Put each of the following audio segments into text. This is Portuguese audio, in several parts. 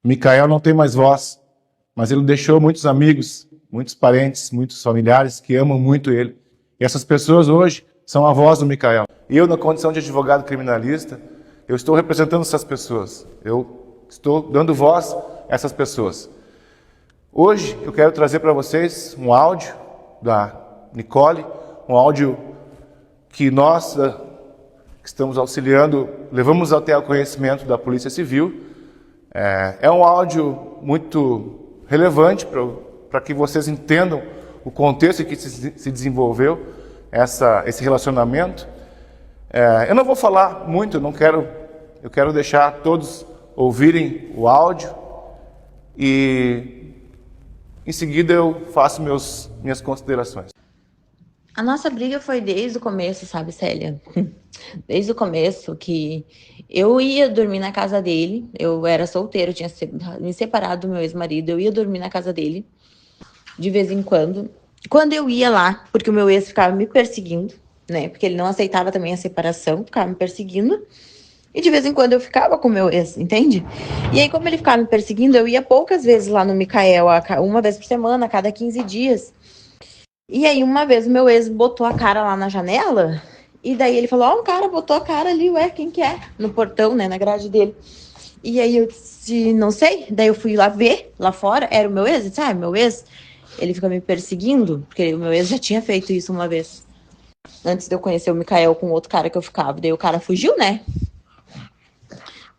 Micael não tem mais voz, mas ele deixou muitos amigos, muitos parentes, muitos familiares que amam muito ele. E essas pessoas hoje são a voz do Micael. E eu, na condição de advogado criminalista, eu estou representando essas pessoas. Eu estou dando voz a essas pessoas. Hoje eu quero trazer para vocês um áudio da Nicole, um áudio que nós que estamos auxiliando, levamos até ao conhecimento da Polícia Civil. É um áudio muito relevante para que vocês entendam o contexto em que se desenvolveu esse relacionamento. Eu não vou falar muito, eu quero deixar todos ouvirem o áudio e em seguida eu faço minhas considerações. A nossa briga foi desde o começo, sabe, Célia? Desde o começo que eu ia dormir na casa dele, eu era solteira, eu tinha me separado do meu ex-marido, eu ia dormir na casa dele de vez em quando. Quando eu ia lá, porque o meu ex ficava me perseguindo, né? Porque ele não aceitava também a separação, ficava me perseguindo. E de vez em quando eu ficava com o meu ex, entende? E aí, como ele ficava me perseguindo, eu ia poucas vezes lá no Micael, uma vez por semana, a cada 15 dias. E aí, uma vez, o meu ex botou a cara lá na janela, e daí ele falou, um cara botou a cara ali, ué, quem que é? No portão, né, na grade dele. E aí eu disse, não sei. Daí eu fui lá ver, lá fora, era o meu ex. Eu disse, meu ex, ele fica me perseguindo, porque o meu ex já tinha feito isso uma vez. Antes de eu conhecer o Micael com outro cara que eu ficava. Daí o cara fugiu, né?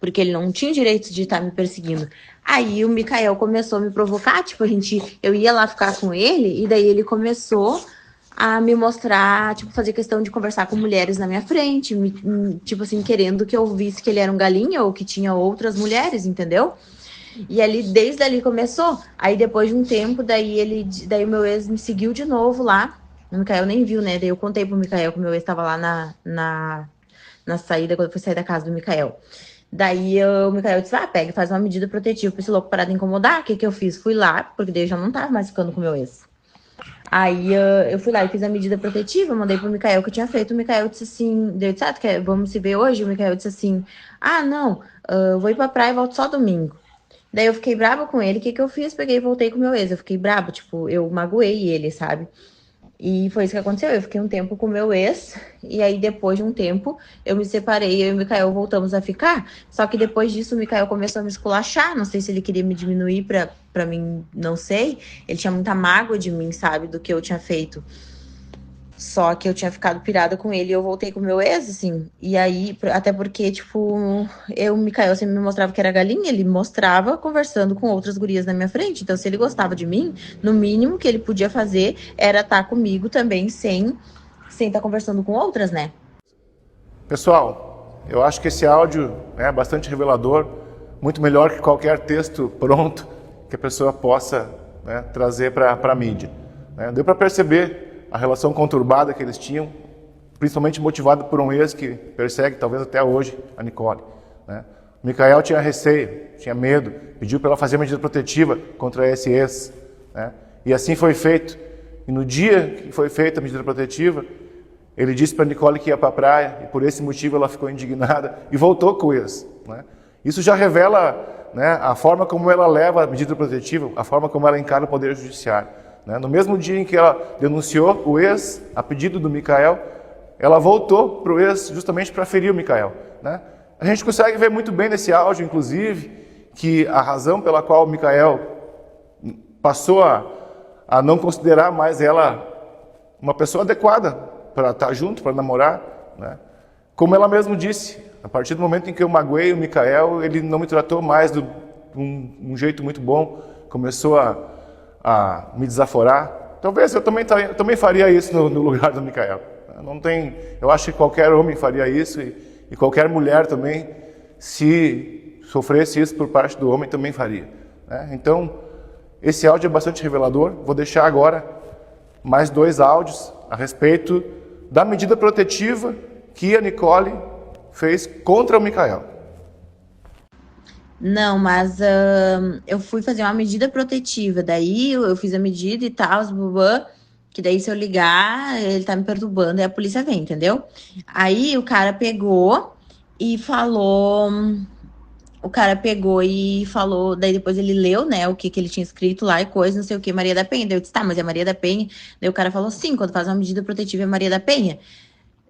Porque ele não tinha direito de estar me perseguindo. Aí o Micael começou a me provocar, tipo, eu ia lá ficar com ele, e daí ele começou a me mostrar, tipo, fazer questão de conversar com mulheres na minha frente, tipo assim, querendo que eu visse que ele era um galinha ou que tinha outras mulheres, entendeu? E ali, desde ali começou. Aí depois de um tempo, daí o meu ex me seguiu de novo lá. O Micael nem viu, né? Daí eu contei pro Micael que o meu ex tava lá na saída, quando eu fui sair da casa do Micael. Daí o Micael disse, pega e faz uma medida protetiva pra esse louco parar de incomodar. O que eu fiz? Fui lá, porque daí eu já não tava mais ficando com o meu ex. Aí eu fui lá e fiz a medida protetiva, mandei pro Micael que eu tinha feito. O Micael disse assim, eu disse, vamos se ver hoje? O Micael disse assim, não, vou ir pra praia e volto só domingo. Daí eu fiquei brava com ele, o que eu fiz? Peguei e voltei com o meu ex, eu fiquei brava, tipo, eu magoei ele, sabe? E foi isso que aconteceu, eu fiquei um tempo com o meu ex, e aí depois de um tempo eu me separei, eu e o Micael voltamos a ficar, só que depois disso o Micael começou a me esculachar, não sei se ele queria me diminuir pra mim, não sei, ele tinha muita mágoa de mim, sabe, do que eu tinha feito. Só que eu tinha ficado pirada com ele e eu voltei com o meu ex, assim. E aí, até porque, tipo, o Micael sempre me mostrava que era galinha, ele mostrava conversando com outras gurias na minha frente. Então, se ele gostava de mim, no mínimo que ele podia fazer era estar comigo também, sem estar conversando com outras, né? Pessoal, eu acho que esse áudio é bastante revelador, muito melhor que qualquer texto pronto que a pessoa possa trazer para a mídia. Deu para perceber a relação conturbada que eles tinham, principalmente motivada por um ex que persegue, talvez até hoje, a Nicole. O Micael tinha receio, tinha medo, pediu para ela fazer medida protetiva contra esse ex. E assim foi feito. E no dia que foi feita a medida protetiva, ele disse para a Nicole que ia para a praia, e por esse motivo ela ficou indignada e voltou com o ex. Isso já revela a forma como ela leva a medida protetiva, a forma como ela encara o Poder Judiciário. No mesmo dia em que ela denunciou o ex, a pedido do Micael, ela voltou para o ex justamente para ferir o Micael. A gente consegue ver muito bem nesse áudio, inclusive, que a razão pela qual o Micael passou a não considerar mais ela uma pessoa adequada para estar junto, para namorar, como ela mesma disse, a partir do momento em que eu magoei o Micael, ele não me tratou mais de um jeito muito bom, começou a me desaforar. Talvez eu também faria isso no lugar do Micael. Eu acho que qualquer homem faria isso e qualquer mulher também, se sofresse isso por parte do homem, também faria. Então, esse áudio é bastante revelador. Vou deixar agora mais 2 áudios a respeito da medida protetiva que a Nicole fez contra o Micael. Não, mas eu fui fazer uma medida protetiva, daí eu fiz a medida e tal, que daí se eu ligar, ele tá me perturbando e a polícia vem, entendeu? Aí o cara pegou e falou, o cara pegou e falou, daí depois ele leu, né, o que ele tinha escrito lá e coisa, não sei o que, Maria da Penha. Daí eu disse, tá, mas é Maria da Penha? Daí o cara falou, sim, quando faz uma medida protetiva é Maria da Penha.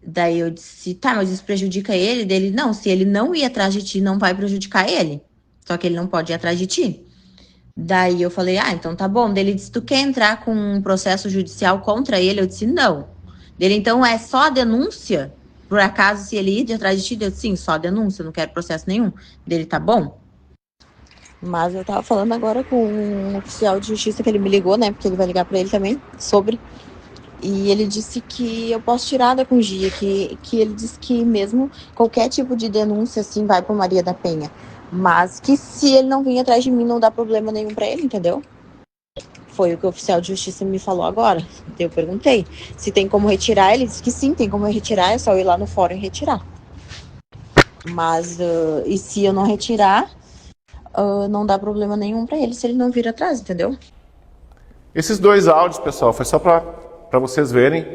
Daí eu disse, tá, mas isso prejudica ele? Dele, não, se ele não ir atrás de ti, não vai prejudicar ele. Só que ele não pode ir atrás de ti. Daí eu falei, ah, então tá bom. Daí ele disse, tu quer entrar com um processo judicial contra ele? Eu disse, não. Dele, então é só a denúncia? Por acaso, se ele ir de atrás de ti? Eu disse, sim, só a denúncia, não quero processo nenhum. Dele, tá bom. Mas eu tava falando agora com um oficial de justiça que ele me ligou, né? Porque ele vai ligar pra ele também, sobre. E ele disse que eu posso tirar da Congia, que ele disse que mesmo qualquer tipo de denúncia, assim, vai pra Maria da Penha. Mas que se ele não vir atrás de mim, não dá problema nenhum pra ele, entendeu? Foi o que o oficial de justiça me falou agora. Eu perguntei se tem como retirar. Ele disse que sim, tem como retirar, é só eu ir lá no fórum e retirar. Mas, e se eu não retirar, não dá problema nenhum pra ele se ele não vir atrás, entendeu? Esses dois áudios, pessoal, foi só para vocês verem,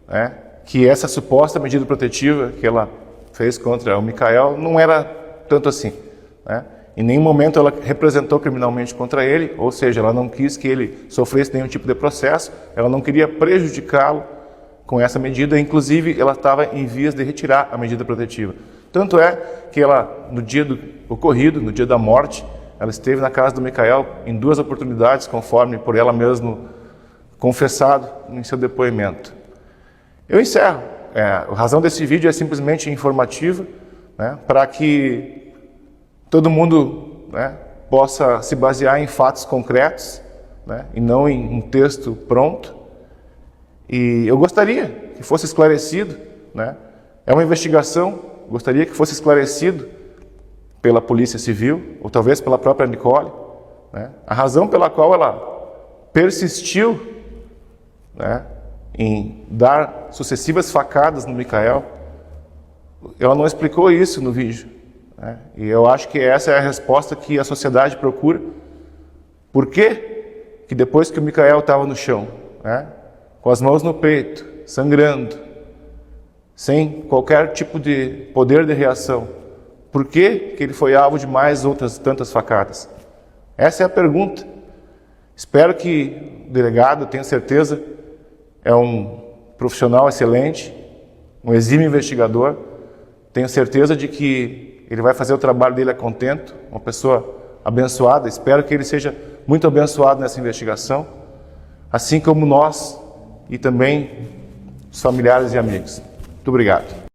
né, que essa suposta medida protetiva que ela fez contra o Micael não era tanto assim, né? Em nenhum momento ela representou criminalmente contra ele, ou seja, ela não quis que ele sofresse nenhum tipo de processo, ela não queria prejudicá-lo com essa medida, inclusive ela estava em vias de retirar a medida protetiva. Tanto é que ela, no dia do ocorrido, no dia da morte, ela esteve na casa do Micael em 2 oportunidades, conforme por ela mesma confessado em seu depoimento. Eu encerro. A razão desse vídeo é simplesmente informativa, né, para que todo mundo, né, possa se basear em fatos concretos, né, e não em um texto pronto. E eu gostaria que fosse esclarecido, né, é uma investigação, gostaria que fosse esclarecido pela Polícia Civil, ou talvez pela própria Nicole, né, a razão pela qual ela persistiu, né, em dar sucessivas facadas no Micael. Ela não explicou isso no vídeo, né, e eu acho que essa é a resposta que a sociedade procura. Por que que depois que o Micael estava no chão, né, com as mãos no peito, sangrando, sem qualquer tipo de poder de reação, por que que ele foi alvo de mais outras tantas facadas? Essa é a pergunta. Espero que o delegado, tenho certeza, é um profissional excelente, um exímio investigador. Tenho certeza de que ele vai fazer o trabalho dele a contento, uma pessoa abençoada. Espero que ele seja muito abençoado nessa investigação, assim como nós e também os familiares e amigos. Muito obrigado.